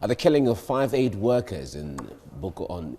The killing of 5 aid workers in Boko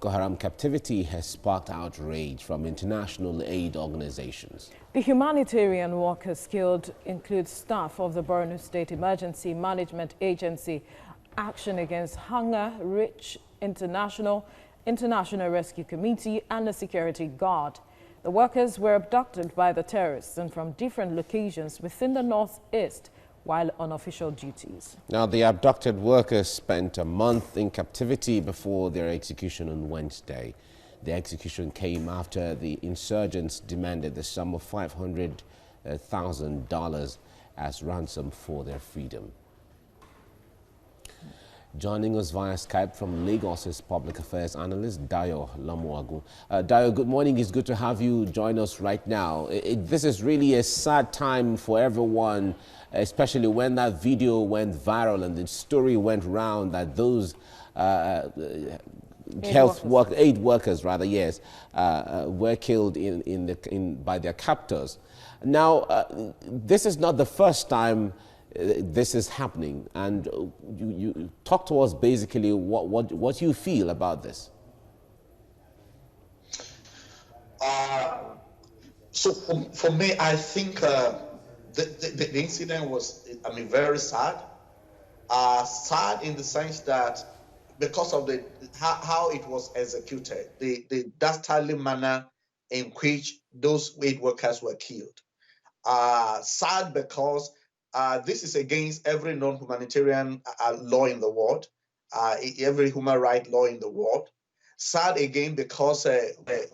Haram captivity has sparked outrage from international aid organizations. The humanitarian workers killed include staff of the Borno State Emergency Management Agency, Action Against Hunger, Rich International Rescue Committee, and the security guard. The workers were abducted by the terrorists and from different locations within the northeast while on official duties. Now, the abducted workers spent a month in captivity before their execution on Wednesday. The execution came after the insurgents demanded the sum of $500,000 as ransom for their freedom. Joining us via Skype from Lagos is public affairs analyst Dayo Lamuagu. Dayo, good morning. It's good to have you join us right now. This is really a sad time for everyone, especially when that video went viral and the story went round that those aid workers, were killed by their captors. Now, this is not the first time this is happening, and you talk to us basically what you feel about this. So for me, I think the incident was, very sad. Sad in the sense that because of how it was executed, the dastardly manner in which those aid workers were killed. Sad because this is against every non-humanitarian law in the world, every human right law in the world. Sad again because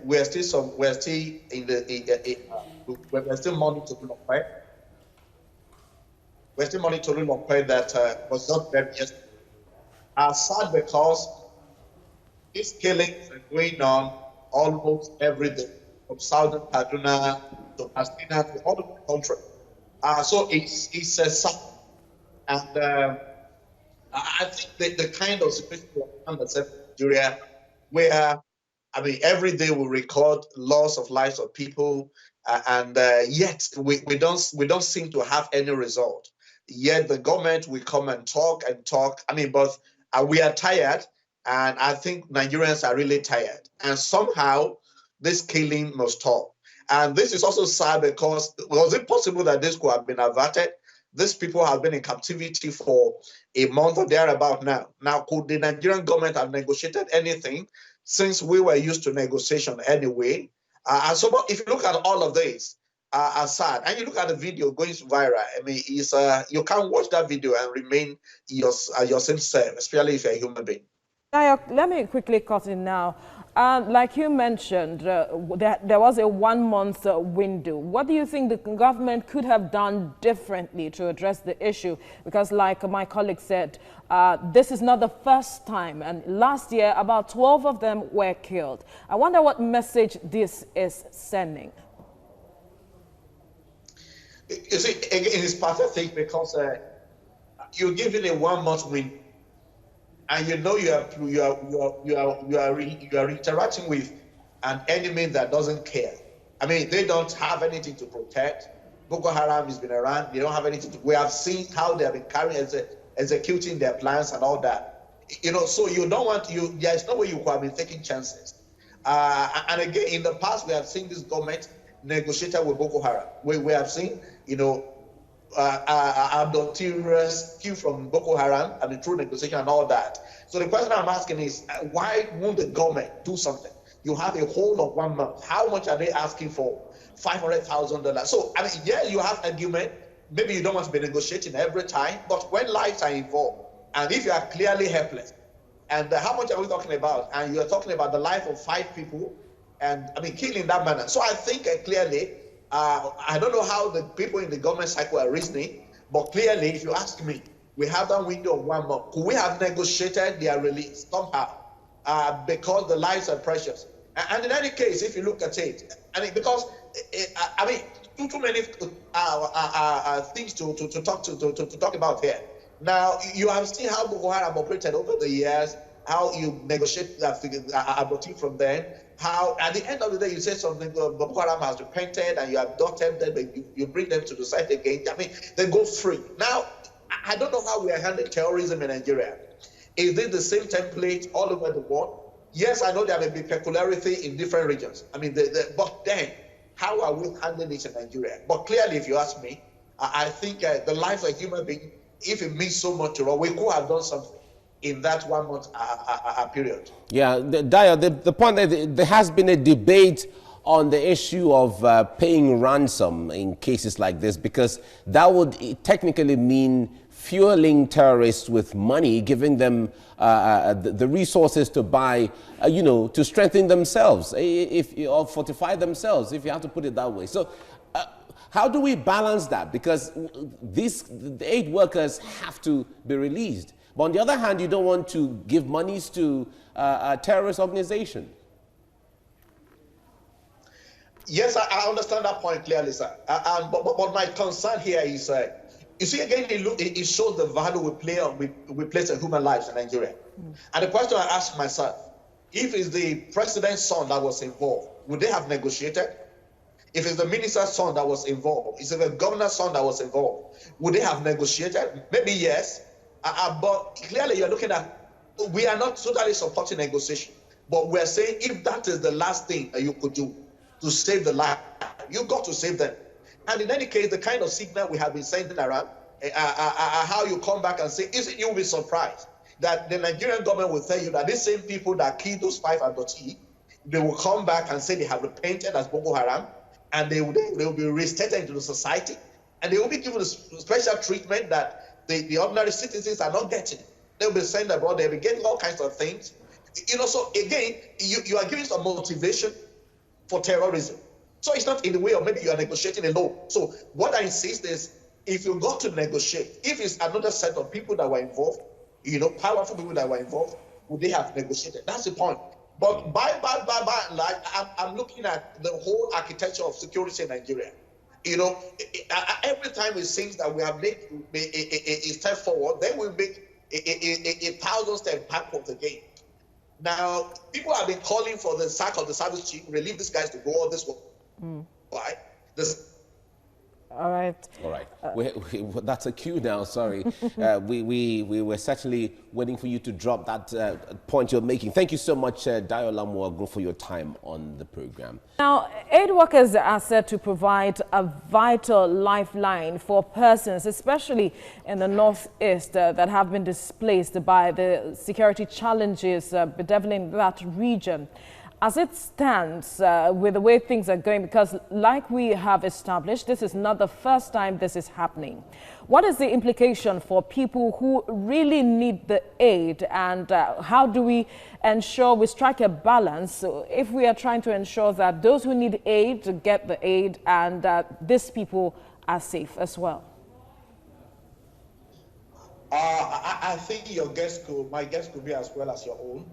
we're still monitoring Okwe. We're still monitoring Okwe that was not there yesterday. Sad because these killings are going on almost every day, from southern Kaduna to Katsina to all over the country. So it's a sad, and I think the kind of situation we have in Nigeria, where every day we record loss of lives of people, and yet we don't seem to have any result. Yet the government will come and talk and talk. But we are tired, and I think Nigerians are really tired. And somehow this killing must stop. And this is also sad because was it possible that this could have been averted? These people have been in captivity for a month or thereabout now. Now, could the Nigerian government have negotiated anything, since we were used to negotiation anyway? And so if you look at all of this, sad, and you look at the video going viral, you can't watch that video and remain your same self, especially if you're a human being. Let me quickly cut in now. Like you mentioned, there was a 1 month window. What do you think the government could have done differently to address the issue? Because like my colleague said, this is not the first time. And last year, about 12 of them were killed. I wonder what message this is sending. You see, again, it's pathetic because you're given a 1 month window. And you know you are interacting with an enemy that doesn't care. They don't have anything to protect. Boko Haram has been around. They don't have anything to. We have seen how they have been executing their plans and all that. So you don't want there's no way you could have been taking chances. And again, in the past, we have seen this government negotiated with Boko Haram. We have seen, abducted rescue from Boko Haram and through negotiation and all that. So the question I'm asking is, why won't the government do something? You have a whole of 1 month. How much are they asking for? $500,000. So, you have argument. Maybe you don't want to be negotiating every time, but when lives are involved, and if you are clearly helpless, and how much are we talking about? And you are talking about the life of 5 people, and killing that manner. So I think clearly, I don't know how the people in the government cycle are reasoning, but clearly, if you ask me, we have that window of 1 month. Could we have negotiated their release somehow? Because the lives are precious. And in any case, if you look at it, because too many things to talk about here. Now, you have seen how Boko Haram operated over the years, how you negotiate aborting from them, how at the end of the day you say something, Boko Haram has repented and you abduct them, then you bring them to the site again. They go free. Now, I don't know how we are handling terrorism in Nigeria. Is this the same template all over the world? Yes, I know there may be peculiarity in different regions. I mean, but then, how are we handling it in Nigeria? But clearly, if you ask me, I think the life of a human being, if it means so much to us, we could have done something in that 1 month period. Yeah, Dayo, the point that there has been a debate on the issue of paying ransom in cases like this, because that would technically mean fueling terrorists with money, giving them the resources to buy, to strengthen themselves, or fortify themselves, if you have to put it that way. So how do we balance that? Because the aid workers have to be released. But on the other hand, you don't want to give monies to a terrorist organization. Yes, I understand that point clearly, sir. But my concern here is, you see, again, it shows the value we place on human lives in Nigeria. And the question I ask myself, if it's the president's son that was involved, would they have negotiated? If it's the minister's son that was involved, if it's the governor's son that was involved, would they have negotiated? Maybe yes. But clearly you're looking at, we are not totally supporting negotiation, but we're saying if that is the last thing that you could do to save the life, you got to save them. And in any case, the kind of signal we have been sending around, how you come back and say, you'll be surprised that the Nigerian government will tell you that these same people that killed those 5 adoptees, they will come back and say they have repented as Boko Haram, and they will be reinstated into the society, and they will be given a special treatment that the ordinary citizens are not getting. They'll be sent abroad, they'll be getting all kinds of things. So again, you are giving some motivation for terrorism. So it's not in the way of maybe you are negotiating a law. So what I insist is, if you got to negotiate, if it's another set of people that were involved, powerful people that were involved, would they have negotiated? That's the point. But by and large, I'm looking at the whole architecture of security in Nigeria. Every time it seems that we have made a step forward, then we make a 1,000 steps backwards again. Now, people have been calling for the sack of the service chief, relieve these guys to go all this way. Right? All right. All right. That's a cue now, sorry. We were certainly waiting for you to drop that point you're making. Thank you so much, Dayo Lamuagu, for your time on the program. Now, aid workers are said to provide a vital lifeline for persons, especially in the northeast, that have been displaced by the security challenges bedeviling that region. As it stands, with the way things are going, because like we have established, this is not the first time this is happening. What is the implication for people who really need the aid, and how do we ensure we strike a balance if we are trying to ensure that those who need aid get the aid, and these people are safe as well? I think my guess could be as well as your own.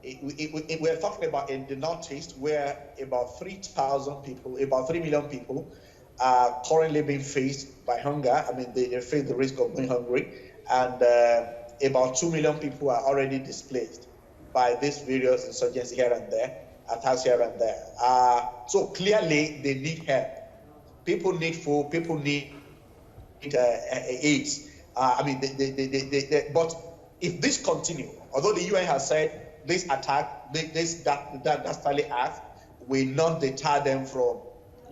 We're talking about in the Northeast, where about 3,000 people, about 3 million people are currently being faced by hunger. I mean, they face the risk of going hungry, and about 2 million people are already displaced by these various insurgencies here and there, attacks here and there. So clearly, they need help. People need food. People need aids. But if this continues, although the UN has said this attack, that act will not deter them from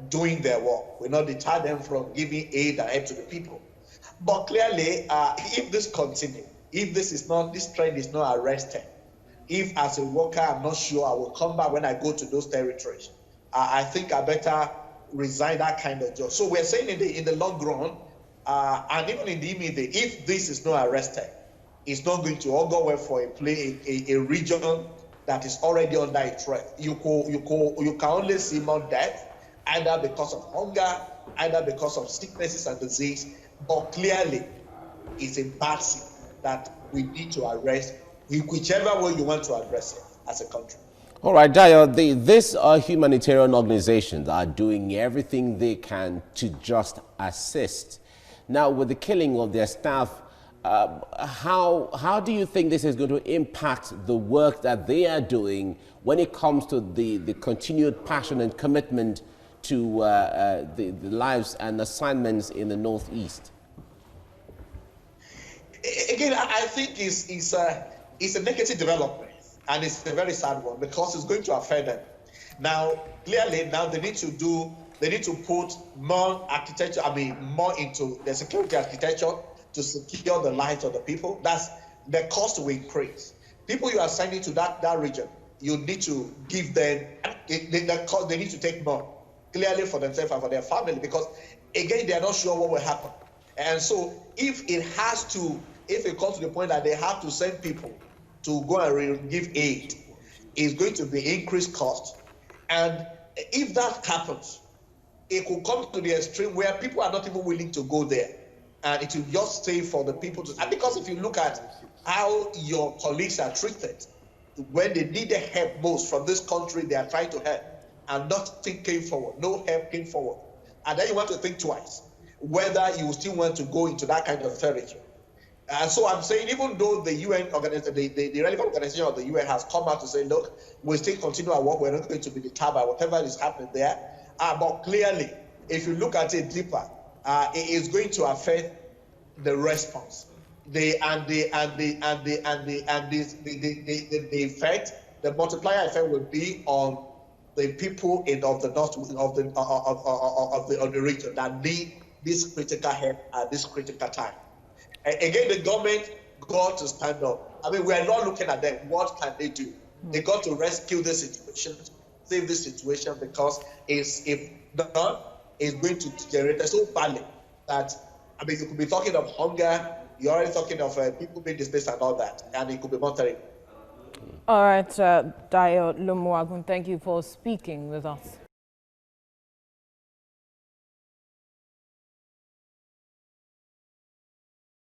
doing their work, will not deter them from giving aid and help to the people. But clearly, if this continues, if this trend is not arrested, if as a worker I'm not sure I will come back when I go to those territories, I think I better resign that kind of job. So we're saying in the long run, and even in the immediate, if this is not arrested, it's not going to all go well for a region that is already under a threat. You can only see more death, either because of hunger, either because of sicknesses and disease. But clearly, it's a bad thing that we need to address, whichever way you want to address it as a country. All right, Dayo, these humanitarian organizations are doing everything they can to just assist. Now, with the killing of their staff, how do you think this is going to impact the work that they are doing when it comes to the continued passion and commitment to the lives and assignments in the Northeast? Again, I think it's a negative development, and it's a very sad one because it's going to affect them. Now, clearly, now they need to put more architecture, more into the security architecture to secure the lives of the people. That's the cost will increase. People you are sending to that region, you need to give them the cost. They need to take more clearly for themselves and for their family, because again, they are not sure what will happen. And so if it comes to the point that they have to send people to go and give aid, it's going to be increased cost. And if that happens, it could come to the extreme where people are not even willing to go there. And it will just stay for the people to, and because if you look at how your colleagues are treated, when they need the help most from this country, they are trying to help, and nothing came forward, no help came forward. And then you want to think twice whether you still want to go into that kind of territory. And so I'm saying, even though the UN organization, the relevant organization of the UN has come out to say, look, we still continue our work, we're not going to be deterred by whatever is happening there. But clearly, if you look at it deeper, it is going to affect the response. The effect, the multiplier effect will be on the people of the north of the region that need this critical help at this critical time. Again, the government got to stand up. We are not looking at them. What can they do? They got to rescue the situation, save the situation, because if not, it's going to generate so badly that you could be talking of hunger. You're already talking of people being displaced and all that, and it could be more terrible. All right, Dayo Lumuagun, thank you for speaking with us.